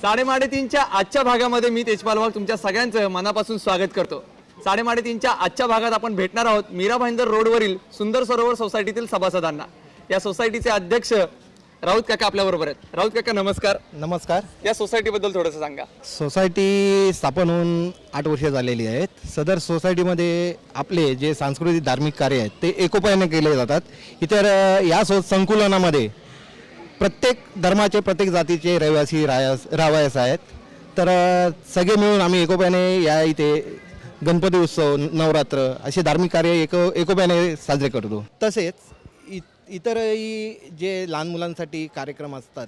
साडेमाडे तीनच्या आजच्या भागामध्ये मी तेजपाल वाघ तुमच्या सगळ्यांचं मनापासून स्वागत करतो। साडेमाडे तीनच्या आजच्या भागात आपण भेटणार आहोत मीरा भाईंदर रोडवरील सुंदर सरोवर सोसायटीतील सभासदांना। या सोसायटीचे अध्यक्ष राऊत काका आपल्या बरोबर आहेत। राऊत काका नमस्कार। नमस्कार। या सोसायटीबद्दल थोडंसं सांगा। सोसायटी स्थापन होऊन 8 वर्षे झालेली आहेत। सदर सोसायटीमध्ये आपले जे सांस्कृतिक धार्मिक कार्य आहेत ते एकोप्याने केले जातात। इतर या संकुलनामध्ये प्रत्येक धर्माचे प्रत्येक जातीचे रहिवासी राहावयास आहेत। तर सगळे मिळून आम्ही एकोप्याने या इथे गणपती उत्सव नवरात्र असे धार्मिक कार्य एकोप्याने साजरे करतो। तसेच इतरही जे लहान मुलांसाठी कार्यक्रम असतात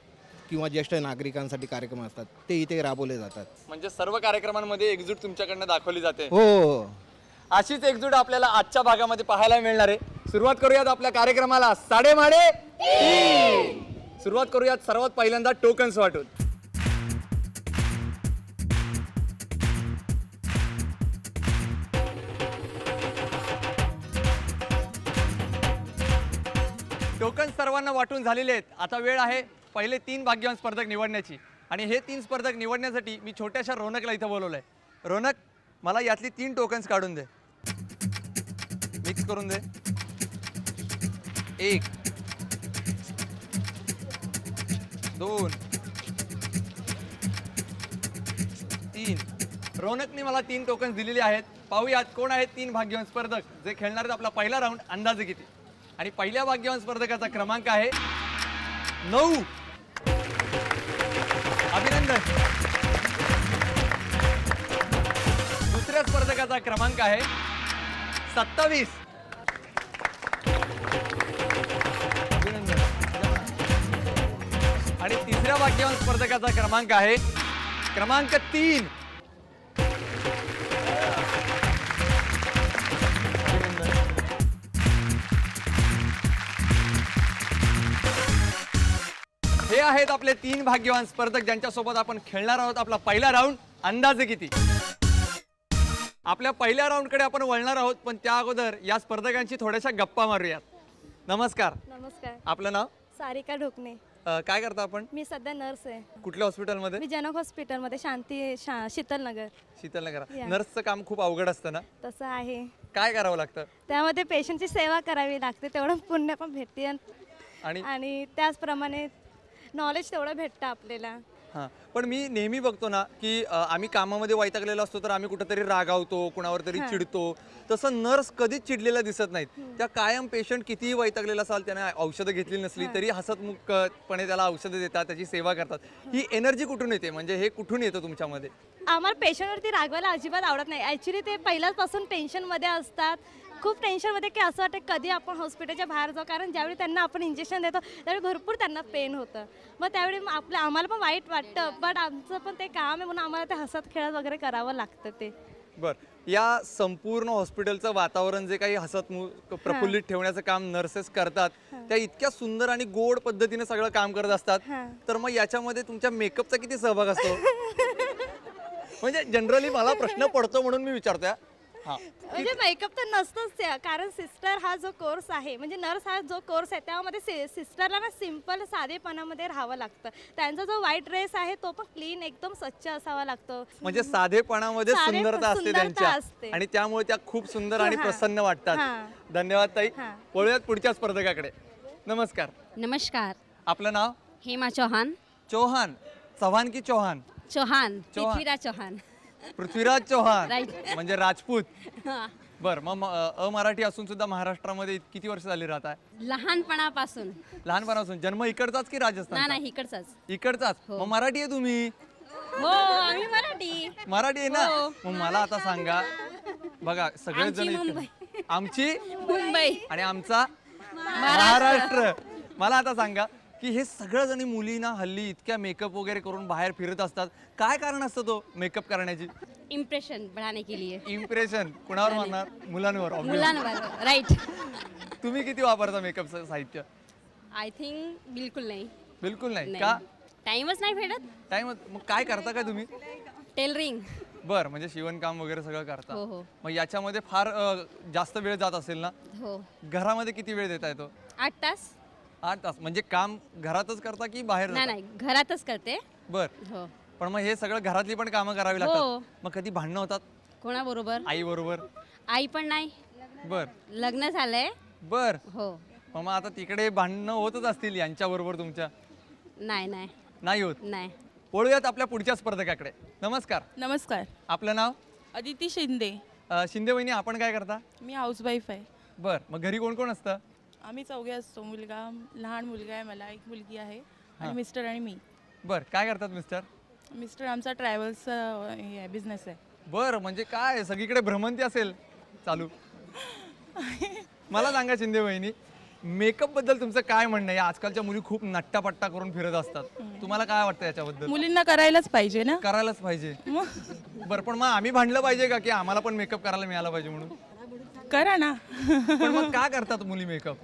किंवा ज्येष्ठ नागरिकांसाठी कार्यक्रम असतात ते इथे राबवले जातात। म्हणजे सर्व कार्यक्रमांमध्ये एकजूट तुमच्याकडनं दाखवली जाते। हो, अशीच एकजूट आपल्याला आजच्या भागामध्ये पाहायला मिळणार आहे। सुरुवात करूयात आपल्या कार्यक्रमाला साडेमाडे तीन। सुरुवात करूयात सर्वात पहिल्यांदा टोकन्स वाटून। टोकन सर्वांना वाटून झालेले आहेत। आता वेळ आहे पहिले 3 भाग्यवान स्पर्धक निवडण्याची आणि हे 3 स्पर्धक निवडण्यासाठी मी छोट्याशा रोनकला इथं बोलवलंय। रोनक, मला यातली 3 टोकन्स काढून दे, मिक्स करून दे। 1 2 3। रोनकने मला 3 टोकन्स दिलेले आहेत। पाहूयात कोण आहेत 3 भाग्यवान स्पर्धक जे खेळणार आहेत आपला पहिला राऊंड अंदाजे किती। आणि पहिल्या भाग्यवान स्पर्धकाचा क्रमांक आहे 9। अभिनंदन। दुसऱ्या स्पर्धकाचा क्रमांक आहे 27। अभिनंदन। आणि तिसऱ्या भाग्यवान स्पर्धकाचा क्रमांक आहे क्रमांक 3। हे आहेत आपले 3 भाग्यवान स्पर्धक ज्यांच्यासोबत आपण खेळणार आहोत आपला पहिला राऊंड अंदाजे किती। आपल्या पहिल्या राऊंडकडे आपण वळणार आहोत, पण त्या अगोदर या स्पर्धकांची थोड्याशा गप्पा मारूयात। नमस्कार। नमस्कार। आपलं नाव? सारिका ढोकणे। काय करता आपण? मी सध्या नर्स आहे। कुठल्या हॉस्पिटलमध्ये? मी जनक हॉस्पिटलमध्ये शीतलनगर। शीतलनगर। नर्सचं काम खूप अवघड असतं ना? तसं आहे। काय करावं लागतं? त्यामध्ये पेशंटची सेवा करावी लागते, तेवढं पुण्य पण भेटते आणि त्याचप्रमाणे नॉलेज तेवढं भेटतं आपल्याला। हां, पण मी नेहमी बघतो ना की आम्ही कामामध्ये वैतागलेलो असतो तर आम्ही कुठेतरी रागावतो, कुणावर तरी चिडतो। तसं नर्स कधीच चिडलेला दिसत नाहीत। त्या कायम पेशंट कितीही वैतागलेला असाल, त्याने औषधं घेतली नसली तरी हसतमुखपणे त्याला औषधं देतात, त्याची सेवा करतात। ही एनर्जी कुठून येते, म्हणजे हे कुठून येतं तुमच्यामध्ये? आम्हाला पेशंटवरती रागवायला अजिबात आवडत नाही। ॲक्च्युली ते पहिल्यापासून टेन्शनमध्ये असतात, खूप टेन्शनमध्ये की असं वाटतं कधी आपण हॉस्पिटलच्या बाहेर जाऊ, कारण ज्यावेळी त्यांना आपण इंजेक्शन देतो त्यावेळी भरपूर त्यांना पेन होतं। मग त्यावेळी आम्हाला पण वाईट वाटतं, बट आमचं पण ते काम आहे म्हणून आम्हाला ते हसत खेळत वगैरे करावं लागतं ते। बरं, या संपूर्ण हॉस्पिटलचं वातावरण जे काही हसतमुख प्रफुल्लित ठेवण्याचं काम नर्सेस करतात, त्या इतक्या सुंदर आणि गोड पद्धतीने सगळं काम करत असतात, तर मग याच्यामध्ये तुमच्या मेकअपचा किती सहभाग असतो? म्हणजे जनरली मला प्रश्न पडतो म्हणून मी विचारतोय। म्हणजे मेकअप तर नसतोच, कारण सिस्टर हा जो कोर्स आहे, म्हणजे नर्स हा जो कोर्स आहे त्यामध्ये सिस्टरला ना सिंपल साधेपणामध्ये राहावं लागतं। त्यांचा जो व्हाईट ड्रेस आहे तो पण क्लीन एकदम स्वच्छ असावा लागतो। म्हणजे साधेपणामध्ये सुंदरता असते त्यांच्या, आणि त्यामुळे त्या खूप सुंदर आणि प्रसन्न वाटतात। धन्यवाद ताई। वळूयात पुढच्या स्पर्धकाकडे। नमस्कार। नमस्कार। आपलं नाव? हेमा चौहान। चौहान? चव्हाण की चौहान? चौहान। पृथ्वीराज चौहान। पृथ्वीराज चौहान राईट। म्हणजे राजपूत। बर, मग अमराठी असून सुद्धा महाराष्ट्रामध्ये किती वर्ष झाली राहत आहे? लहानपणापासून। लहानपणापासून? जन्म इकडचाच की राजस्थान? नाही, इकडचाच। इकडचाच? मग मराठी आहे तुम्ही? हो, आम्ही मराठी। मराठी आहे ना? मग मला आता सांगा, बघा सगळेच जण आमची मुंबई आणि आमचा महाराष्ट्र। मला आता सांगा की हे सगळं जणी मुलींना हल्ली इतक्या मेकअप वगैरे करून बाहेर फिरत असतात, काय कारण असतं तो मेकअप करण्याची? इम्प्रेशन बढ़ाने के लिए। इम्प्रेशन कुणावर मारणार? मुलांवर। मुलांवर, राईट। तुम्ही किती वापरता मेकअपचं साहित्य? आय थिंक बिलकुल नाही। बिलकुल नाही का? टाइमच नाही भेटत। टाइम? मग काय करता काय तुम्ही? टेलरिंग। बर, म्हणजे शिवणकाम वगैरे सगळं करता? हो हो। मग याच्यामध्ये फार जास्त वेळ जात असेल ना? हो। घरामध्ये किती वेळ देता येतो? 8 तास। 8 तास म्हणजे काम घरातच करता की बाहेर नाही जाता? नाही घरातच करते. बर हो. पण मग हे सगळं घरातली पण कामं करावी हो. लागतात. मग कधी भांडणं होतात कोणाबरोबर? आई बरोबर? आई पण नाही. बर लग्न झालंय. बर हो. मग आता तिकडे भांडणं होतच असतील यांच्या बरोबर तुमच्या? नाही नाही नाही होत. नाही. वळूयात आपल्या पुढच्या स्पर्धकाकडे. नमस्कार, नमस्कार. आपलं नाव? अदिती शिंदे. शिंदे वहिनी, आपण काय करता? मी हाऊसवाईफ आहे. बर मग घरी कोण कोण असतं? आम्ही चौघे असतो. लहान मुलगा आहे मला, एक मुलगी आहे आणि मिस्टर आणि मी. बर काय करतात मिस्टर? मिस्टर आमचा ट्रॅव्हल्सचा हे आहे, बिझनेस आहे. बर म्हणजे काय सगळीकडे भ्रमंती असेल चालू. मला सांगा शिंदे वहिनी, मेकअप बद्दल तुमचं काय म्हणणं आहे? आजकालच्या मुली खूप नट्टापट्टा करून फिरत असतात, तुम्हाला काय वाटतं याच्याबद्दल? मुलींना करायलाच पाहिजे ना. करायलाच पाहिजे. मग बरं पण मग आम्ही भांडलं पाहिजे का की आम्हाला पण मेकअप करायला मिळाला पाहिजे म्हणून? करा ना. पण मग का करतात मुली मेकअप?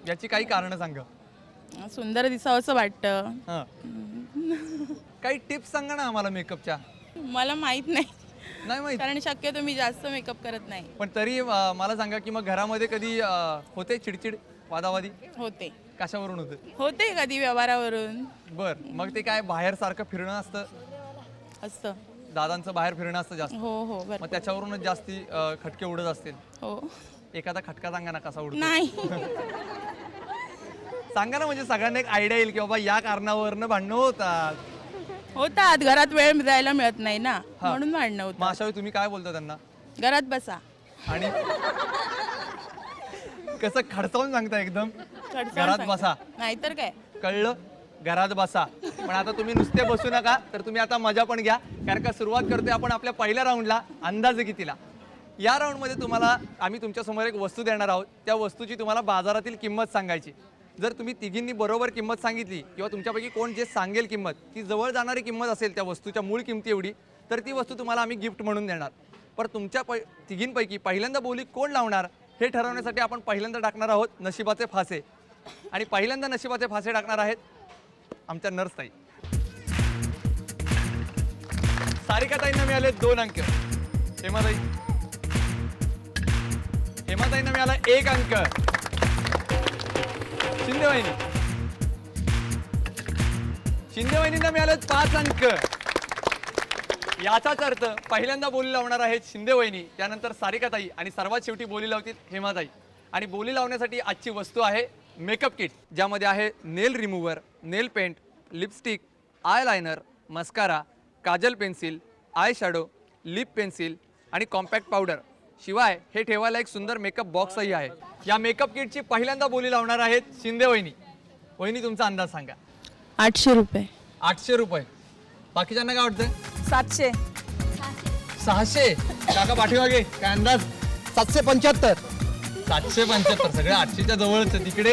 याची काही कारणं सांगा. सुंदर दिसावंसं वाटतं. हां काही टिप्स सांगा ना आम्हाला मेकअपच्या. मला माहीत नाही, नाही माहित. कारण शक्यतो मी जास्त मेकअप करत नाही. पण तरी मला सांगा की मग घरामध्ये कधी होते चिडचिड, वादावादी? होते कशावरून होते? होते कधी व्यवहारावरून बर मग ते काय बाहेर सारखं फिरणं असतं? असतं. दादांचं बाहेर फिरणं असतं जास्त, हो हो मग बरं. त्याच्यावरूनच जास्ती खटके उडत असतील. हो. एखादा खटका सांगा ना कसा उडतो. नाही. सांगा ना म्हणजे सगळ्यांना एक आयडिया येईल की बाबा या कारणावरनं भांडणं होतात. होतात, घरात वेळ जायला मिळत नाही ना, म्हणून भांडणं मग होतं. अशा वेळी तुम्ही काय बोलता त्यांना? घरात बसा. आणि कसं खडसावून सांगता एकदम? खडसावून घरात सांगा. बसा. नाहीतर काय. कळलं? घरात बसा. पण आता तुम्ही नुसते बसू नका, तर तुम्ही आता मजा पण घ्या, कारण का सुरुवात करतोय आपण आपल्या पहिल्या राऊंडला अंदाजे कितीला. या राऊंडमध्ये तुम्हाला आम्ही तुमच्यासमोर एक वस्तू देणार आहोत. त्या वस्तूची तुम्हाला बाजारातील किंमत सांगायची. जर तुम्ही तिघींनी बरोबर किंमत सांगितली किंवा तुमच्यापैकी कोण जे सांगेल किंमत ती जवळ जाणारी किंमत असेल त्या वस्तूच्या मूळ किमती एवढी, तर ती वस्तू तुम्हाला आम्ही गिफ्ट म्हणून देणार. पण तुमच्या तिघींपैकी पहिल्यांदा बोली कोण लावणार हे ठरवण्यासाठी आपण पहिल्यांदा टाकणार आहोत नशिबाचे फासे. आणि पहिल्यांदा नशिबाचे फासे टाकणार आहेत आमच्या नर्सताई. सारिकाताईंना मिळाले 2 अंक. हेमाताईंना मिळाला 1 अंक. शिंदे वहिनींना मिळाले 5 अंक. याचाच अर्थ पहिल्यांदा बोली लावणार आहेत शिंदे वहिनी, त्यानंतर सारिकाताई आणि सर्वात शेवटी बोली लावतील हेमाताई. आणि बोली लावण्यासाठी आजची वस्तू आहे मेकअप किट, ज्यामध्ये आहे nail remover, nail paint, lipstick, eyeliner, mascara, kajal pencil, eyeshadow, lip pencil आणि कॉम्पॅक्ट पावडर. शिवाय हे ठेवायला एक सुंदर मेकअप बॉक्सही आहे. या मेकअप किटची पहिल्यांदा बोली लावणार आहेत शिंदे वहिनी. वहिनी तुमचा अंदाज सांगा. 800 रुपये. 800 रुपये. बाकीच्यांना काय वाटतंय? 700. 600. काका पाठीमागे काय अंदाज? 775. 775. सगळे 800च्या जवळच. तिकडे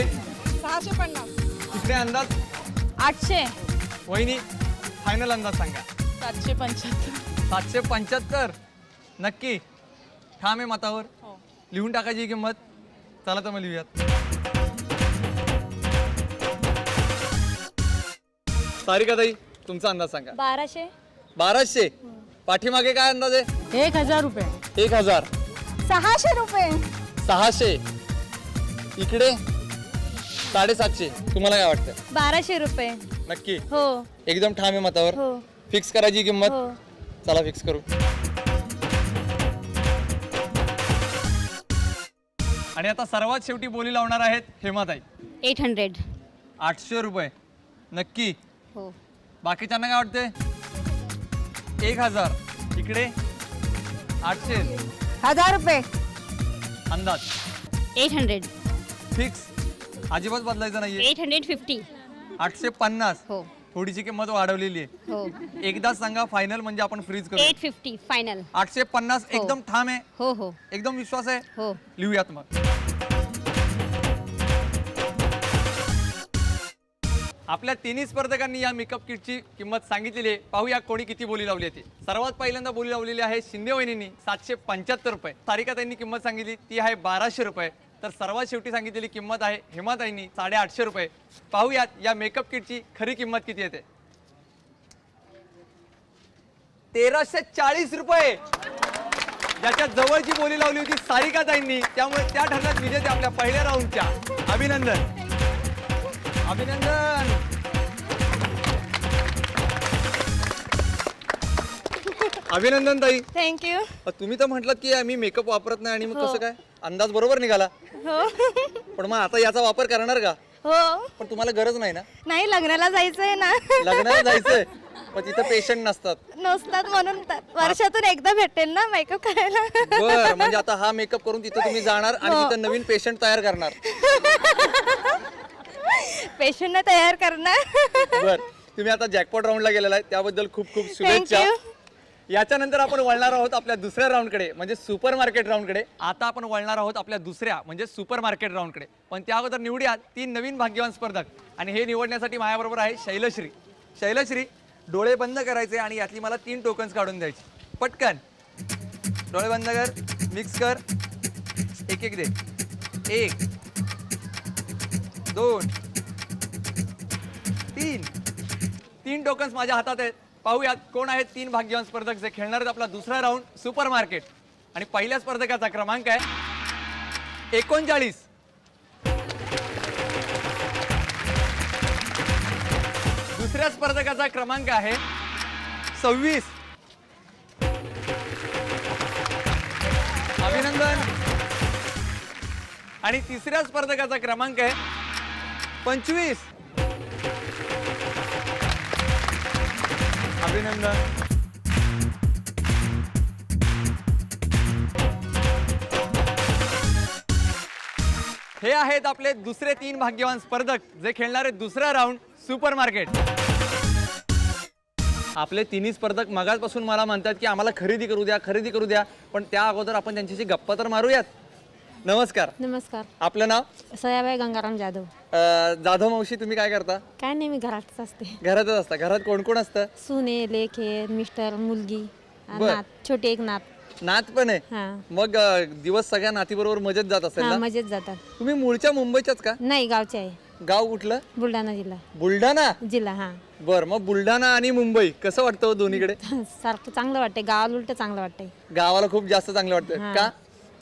650. तिकडे अंदाज 800. वहिनी फायनल अंदाज सांगा. 775. 775. नक्की ठाम आहे मतावर? लिहून टाकायची ही किंमत. चला तर मग लिहूयात. सारिकाताई तुमचा अंदाज सांगा. 1200. 1200. पाठीमागे काय अंदाज आहे? 1000 रुपये. 1000. 600 रुपये. 600. इकडे 750. तुम्हाला काय वाटतं? 1200 रुपये. नक्की हो एकदम ठाम आहे मतावर? हो फिक्स करायची ही किंमत. हो. चला फिक्स करू. आणि आता सर्वात शेवटी बोली लावणार आहेत हेमाताई. 800. 800 रुपये. नक्की हो. बाकीच्यांना काय वाटते? 1000. इकडे 800. 1000 रुपये. अंदाज 800. फिक्स अजिबात बदलायचं नाहीये. 850. 850. हो थोडीशी किंमत वाढवलेली आहे. हो. एकदाच सांगा फायनल म्हणजे आपण फ्रीज करू. 850 फायनल. 850 एकदम ठाम आहे? हो हो एकदम विश्वास आहे? हो. लिहूयात मग. आपल्या तिन्ही स्पर्धकांनी या मेकअप किटची किंमत सांगितलेली आहे. पाहूया कोणी किती बोली लावली आहे ती. सर्वात पहिल्यांदा बोली लावलेली आहे शिंदे वहिनींनी 775 रुपये. सारिकाताईंनी किंमत सांगितली ती आहे 1200 रुपये. तर सर्वात शेवटी सांगितलेली किंमत आहे हेमाताईंनी 850 रुपये. पाहूयात या मेकअप किटची खरी किंमत किती येते. 1340 रुपये. ज्याच्या जवळची बोली लावली होती सारिकाताईंनी, त्यामुळे त्या ठरल्यात विजेते आपल्या पहिल्या राऊंडच्या. अभिनंदन. अभिनंदन. अभिनंदन ताई. थँक्यू. तुम्ही तर म्हटलात की आम्ही मेकअप वापरत नाही आणि मग कसं काय अंदाज बरोबर निघाला. हो. पण मग आता याचा वापर करणार का? हो. पण तुम्हाला गरज नाही ना, नाही लग्नाला जायचंय ना. लग्नाला जायचंय पण तिथं पेशंट नसतात. नसतात म्हणून तर वर्षातून एकदा भेटेल ना मेकअप करायला. बर, म्हणजे आता हा मेकअप करून तिथं तुम्ही जाणार आणि तिथं नवीन पेशंट तयार करणार. पेशंटना तयार करणार. बर, तुम्ही आता जॅकपॉट राऊंडला गेलेला आहे त्याबद्दल खूप खूप शुभेच्छा. याच्यानंतर आपण वळणार आहोत आपल्या दुसऱ्या राऊंडकडे म्हणजे सुपर मार्केट राऊंडकडे. आता आपण वळणार आहोत आपल्या दुसऱ्या म्हणजे सुपर मार्केट राऊंडकडे. पण त्या अगोदर निवडूया 3 नवीन भाग्यवान स्पर्धक आणि हे निवडण्यासाठी माझ्याबरोबर आहे शैलश्री. शैलश्री, डोळे बंद करायचे आणि यातली मला 3 टोकन्स काढून द्यायची. पटकन डोळे बंद कर, मिक्स कर, एक एक दे. 1 2 3 टोकन्स माझ्या हातात आहेत. पाहूयात कोण आहेत 3 भाग्यवान स्पर्धक जे खेळणार आहेत आपला दुसरा राऊंड सुपर मार्केट. आणि पहिल्या स्पर्धकाचा क्रमांक आहे 39. दुसऱ्या स्पर्धकाचा क्रमांक आहे 26. अभिनंदन. आणि तिसऱ्या स्पर्धकाचा क्रमांक आहे 25. अभिनंदन. हे आहेत आपले दुसरे 3 भाग्यवान स्पर्धक जे खेळणारे दुसरा राऊंड सुपर मार्केट. आपले 3 स्पर्धक मगाचपासून मला म्हणतात की आम्हाला खरेदी करू द्या, खरेदी करू द्या. पण त्या अगोदर आपण त्यांच्याशी गप्पा तर मारूयात. नमस्कार. नमस्कार. आपलं नाव? सयाबाई गंगाराम जाधव. जाधव मावशी, तुम्ही काय करता? काय नाही, मी घरातच असते. घरातच असता. घरात कोण कोण असतं? सुने, लेखे, मिस्टर, मुलगी, बर. नात, छोटी एक नात. नात पण आहे. हा. मग दिवस सगळ्या नातीबरोबर मजेत जात असेल हा, ना? मजेत जातात. तुम्ही मूळच्या मुंबईच्याच का? नाही, गावचे आहे. गाव कुठलं? बुलढाणा जिल्हा. बुलढाणा जिल्हा. हा. बर, मग बुलढाणा आणि मुंबई कसं वाटतं हो दोन्हीकडे? सारखं चांगलं वाटतंय. गावाला उलट चांगलं वाटतंय. गावाला खूप जास्त चांगलं वाटतं हा. का?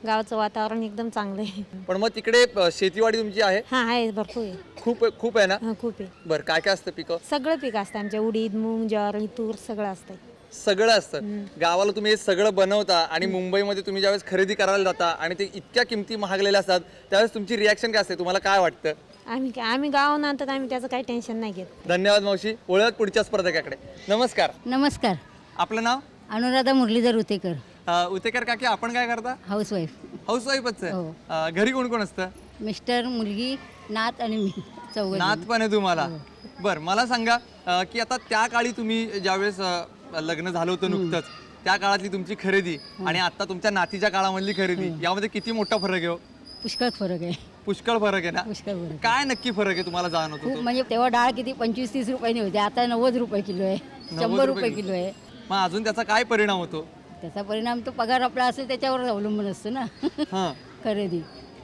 गावाचं वातावरण एकदम चांगलं आहे. पण मग तिकडे शेतीवाडी तुमची आहे? हा आहे, भरपूर आहे. खूप आहे ना? हा, खूप आहे. बर, काय काय असतं पिकं? सगळं पीक असतं आमच्या. उडीद, मूग, ज्वारी, तूर सगळं असतंय. सगळं असतं. गावाला तुम्ही हे सगळं बनवता आणि मुंबईमध्ये तुम्ही ज्यावेळेस खरेदी करायला जाता आणि ते इतक्या किमती महागलेल्या असतात त्यावेळेस तुमची रिॲक्शन काय असते? तुम्हाला काय वाटतं? आम्ही गाव नंतर आम्ही त्याचं काही टेन्शन नाही घेत. धन्यवाद मावशी. वळूयात पुढच्या स्पर्धकाकडे. नमस्कार. नमस्कार. आपलं नाव? अनुराधा मुरलीधर उतेकर, उतेकर काकी, आपण काय करता? हाऊसवाईफ. हाऊसवाईफच हो. आहे. घरी कोण कोण असतं? मिस्टर, मुलगी, नात आणि मी, चौघ. नात पण आहे तुम्हाला? बर, मला सांगा की आता त्या काळी तुम्ही ज्यावेळेस लग्न झालं होतं नुकतंच त्या काळातली तुमची खरेदी आणि आता तुमच्या नातीच्या काळामधली खरेदी यामध्ये किती मोठा फरक आहे हो? पुष्कळ फरक आहे. पुष्कळ फरक आहे ना? पुष्कळ फरक. काय नक्की फरक आहे तुम्हाला जाणवतो खूप तो? म्हणजे तेव्हा डाळ किती 25-30 रुपयाने होती, आता 90 रुपये किलो आहे, 100 रुपये किलो आहे. मग अजून त्याचा काय परिणाम होतो? त्याचा परिणाम तो पगार आपला असेल त्याच्यावर अवलंबून असतो ना. हा. खरेदी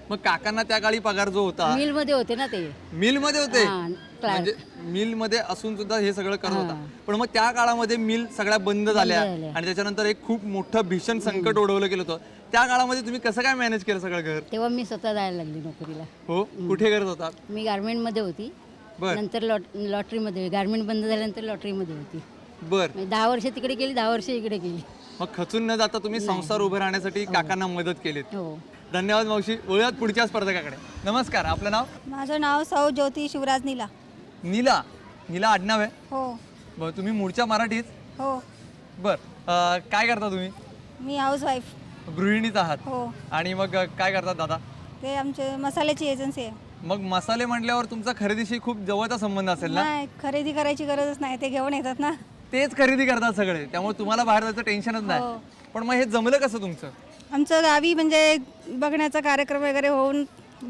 मग काकांना त्या काळी पगार जो होता मिल मध्ये होते ना ते. मिल मध्ये होते? हा, क्लार्क. म्हणजे मिल मध्ये असून सुद्धा हे सगळं करत होता. हा. पण मग त्या काळामध्ये मिल सगळ्या बंद झाल्या झाल्या. आणि त्याच्यानंतर एक खूप मोठं भीषण संकट ओढवलं गेलं होतं. त्या काळामध्ये तुम्ही कसं काय मॅनेज केलं सगळं घर? तेव्हा मी स्वतः जायला लागली नोकरीला. हो, कुठे करत होता? मी गारमेंटमध्ये होती, बर नंतर लॉटरीमध्ये, गारमेंट बंद झाल्यानंतर लॉटरीमध्ये होती. बर. म्हणजे 10 वर्ष तिकडे केली, 10 वर्ष इकडे केली. मग खचून न जाता तुम्ही संसार उभे राहण्यासाठी काकांना मदत केलीत. हो. धन्यवाद मावशी. वळूयात पुढच्या स्पर्धकाकडे. नमस्कार. आपलं नाव? माझं नाव सौ ज्योती शिवराज नीला. नीला. नीला आडनाव आहे? हो. बर, तुम्ही मूळच्या मराठीत? हो. बर, काय करता तुम्ही? मी हाऊसवाईफ. गृहिणीच आहात? हो. आणि मग काय करतात दादा? ते आमचे मसाल्याची एजन्सी आहे. मग मसाले म्हटल्यावर तुमचा खरेदीशी खूप जवळचा संबंध असेल ना? नाही, खरेदी करायची गरजच नाही, ते घेऊन येतात ना. तेच खरेदी करतात सगळे, त्यामुळे तुम्हाला बाहेर जायचं टेन्शनच नाही. हो. पण मग हे जमलं कसं तुमचं? आमचं गावी म्हणजे बघण्याचा कार्यक्रम वगैरे होऊन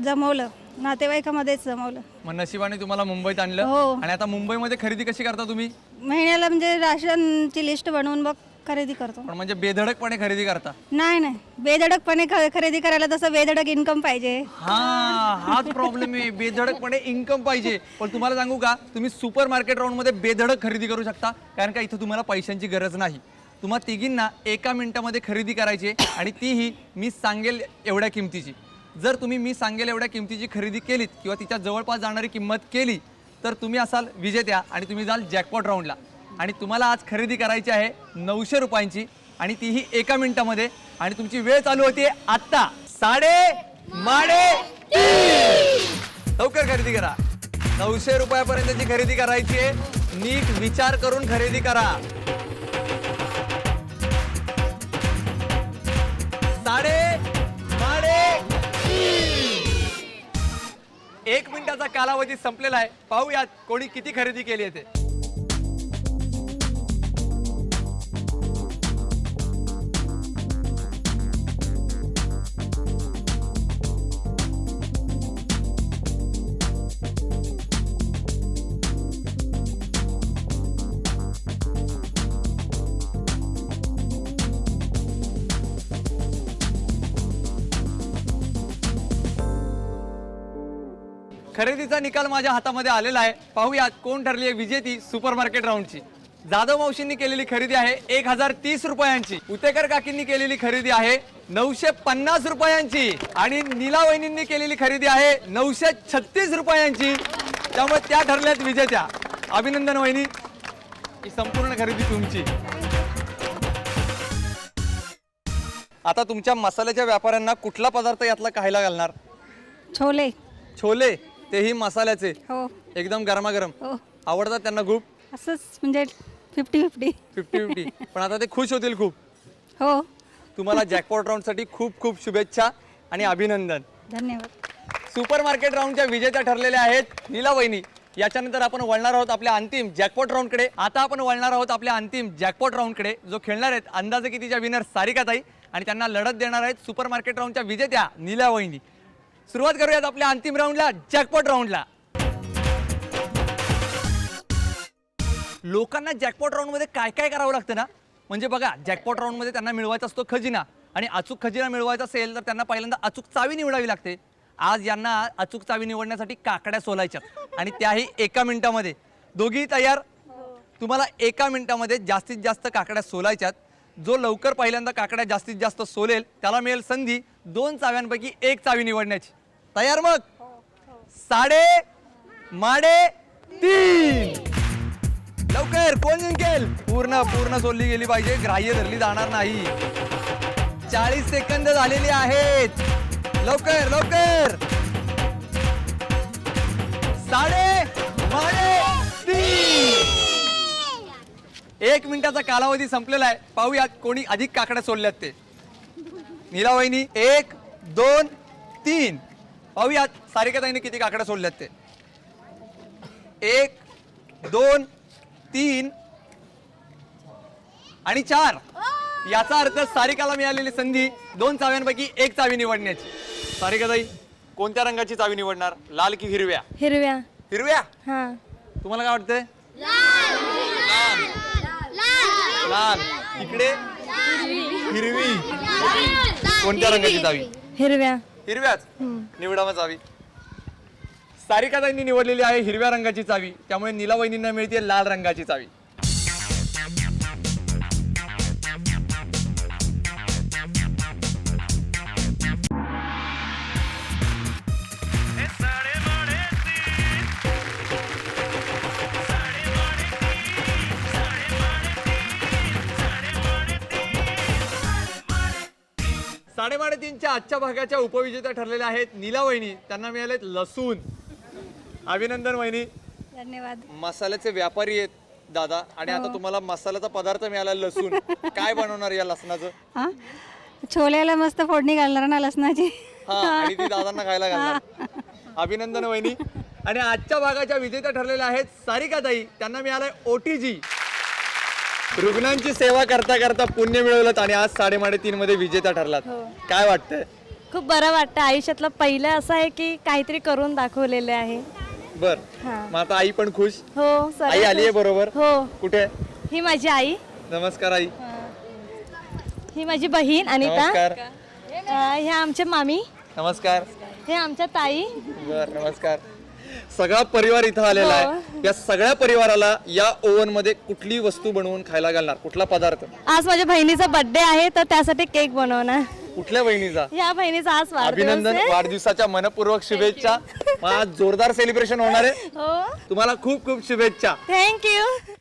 जमवलं, नातेवाईकामध्येच जमवलं. मग नशिबाने तुम्हाला मुंबईत आणलं. हो. आणि आता मुंबईमध्ये खरेदी कशी करता तुम्ही? महिन्याला म्हणजे राशनची लिस्ट बनवून मग खरेदी करतो. पण म्हणजे बेधडकपणे खरेदी करता? नाही, बेधडकपणे खरेदी करायला तसं बेधडक इन्कम पाहिजे. हाच प्रॉब्लेम आहे. बेधडकपणे इन्कम पाहिजे. पण तुम्हाला सांगू का, तुम्ही सुपर मार्केट राऊंड मध्ये बेधडक खरेदी करू शकता, कारण का इथं तुम्हाला पैशांची गरज नाही. तुम्हा तिघींना 1 मिनिटामध्ये खरेदी करायची आणि तीही मी सांगेल एवढ्या किमतीची. जर तुम्ही मी सांगेल एवढ्या किमतीची खरेदी केलीत किंवा तिच्या जवळपास जाणारी किंमत केली तर तुम्ही असाल विजेत्या आणि तुम्ही जाल जॅकपॉट राऊंडला आणि तुम्हाला आज खरेदी करायची आहे 900 रुपयांची आणि तीही 1 मिनिटामध्ये आणि तुमची वेळ चालू होती आत्ता 3:30. लवकर खरेदी करा. 900 रुपयापर्यंतची खरेदी करायची आहे. नीट विचार करून खरेदी करा. 1 मिनिटाचा कालावधी संपलेला आहे. पाहूयात कोणी किती खरेदी केली आहे ते. खरेदीचा निकाल माझ्या हातामध्ये आलेला आहे. पाहूयात कोण ठरली आहे विजेती सुपरमार्केट राऊंडची. जाधव मावशींनी केलेली खरेदी आहे 1030 रुपयांची. उतेकर काकींनी केलेली खरेदी आहे 950 रुपयांची आणि नीला वहिनींनी केलेली खरेदी आहे 936 रुपयांची. त्यामुळे त्या ठरल्यात विजेत्या. अभिनंदन वहिनी, ही संपूर्ण खरेदी तुमची. आता तुमच्या मसाल्याच्या व्यापाऱ्यांना कुठला पदार्थ यातला खायला घालणार? छोले. छोले, तेही मसाल्याचे, हो एकदम गरमागरम. हो आवडतात त्यांना खूप? असंच म्हणजे 50-50. 50-50. पण आता ते खुश होतील खूप. हो तुम्हाला जॅकपॉट राऊंडसाठी खूप खूप शुभेच्छा आणि अभिनंदन. धन्यवाद. सुपर मार्केट राऊंडच्या विजेत्या ठरलेल्या आहेत नीला वहिनी. याच्यानंतर आपण वळणार आहोत आपल्या अंतिम जॅकपॉट राऊंडकडे. आता आपण वळणार आहोत आपल्या अंतिम जॅकपॉट राऊंडकडे, जो खेळणार आहेत अंदाजे कितीच्या विनर सारिकाताई आणि त्यांना लढत देणार आहेत सुपर मार्केट राऊंडच्या विजेत्या नीला वहिनी. सुरुवात करूयात आपल्या अंतिम राऊंडला, जॅकपॉट राऊंडला. लोकांना जॅकपॉट राऊंडमध्ये काय काय करावं लागतं ना, म्हणजे बघा जॅकपॉट राऊंडमध्ये त्यांना मिळवायचा असतो खजिना आणि अचूक खजिना मिळवायचा असेल तर त्यांना पहिल्यांदा अचूक चावी निवडावी लागते. आज यांना अचूक चावी निवडण्यासाठी काकड्या सोलायच्यात आणि त्याही 1 मिनिटामध्ये. दोघी तयार? तुम्हाला 1 मिनिटामध्ये जास्तीत जास्त काकड्या सोलायच्यात. जो लवकर पहिल्यांदा काकड्या जास्तीत जास्त सोलेल त्याला मिळेल संधी 2 चाव्यांपैकी 1 चावी निवडण्याची. तयार? मग 3:30. लवकर कोण जिंकेल? पूर्ण सोडली गेली पाहिजे, ग्राह्य धरली जाणार नाही. 40 सेकंद झालेले आहेत. लवकर लवकर. 3:30. 1 मिनिटाचा कालावधी संपलेला आहे. पाहूयात कोणी अधिक काकड्या सोडल्यात ते. नीला वहिनी 1, 2, 3. पाहूयात सारिकाताईंनी किती काकड्या सोडल्यात ते. 1, 2, 3 आणि 4. याचा अर्थ सारिकाला मिळालेली संधी 2 चाव्यांपैकी 1 चावी निवडण्याची. सारिकाताई कोणत्या रंगाची चावी निवडणार? लाल की हिरव्या? हिरव्या. हिरव्या? हां. तुम्हाला काय वाटतंय? लाल. इकडे हिरवी. कोणत्या रंगाची चावी? हिरव्या. हिरव्याच. निवडा मग चावी. सारिकाताईंनी निवडलेली आहे हिरव्या रंगाची चावी, त्यामुळे नीला वहिनींना मिळते लाल रंगाची चावी. साडेतीनच्या आजच्या भागाच्या उपविजेत्या ठरलेल्या आहेत नीला वहिनी. त्यांना मिळालेत लसूण. अभिनंदन वहिनी. धन्यवाद. मसाल्याचे व्यापारी आहेत दादा आणि आता तुम्हाला मसाल्याचा पदार्थ मिळाला लसूण. काय बनवणार या लसणाचं? हां छोल्याला मस्त फोडणी घालणार ना लसणाची. हा, आणि ती दादांना खायला घालणार. अभिनंदन वहिनी. आणि आजच्या भागाच्या विजेत्या ठरलेल्या आहेत सारिकाताई. त्यांना मिळालंय OTG. रुग्णांची सेवा करता करता पुण्य मिळवलं आणि आज 3:30 मध्ये विजेता ठरलात. काय वाटतंय? खूप बरं वाटतं. आयुष्यातलं पहिलं असं आहे की काहीतरी करून दाखवलेले आहे. बर. मग आता आई पण खुश? हो. आई आली आहे बरोबर? हो. कुठे? ही माझी आई. नमस्कार आई. ही माझी बहीण अनिता. नमस्कार. ह्या आमच्या मामी. नमस्कार. हे आमच्या ताई. बर नमस्कार. सगळा परिवार इथं आलेला आहे. या सगळ्या परिवाराला या ओव्हन मध्ये कुठली वस्तू बनवून खायला घालणार? कुठला पदार्थ? आज माझ्या बहिणीचा बर्थडे आहे तर त्यासाठी केक बनवणार. कुठल्या बहिणीचा? ह्या बहिणीचा आज वाढदिवस अभिनंदन, आहे. वाढदिवसाच्या मनपूर्वक शुभेच्छा. मग आज जोरदार सेलिब्रेशन होणार आहे. हो तुम्हाला खूप खूप शुभेच्छा. थँक्यू.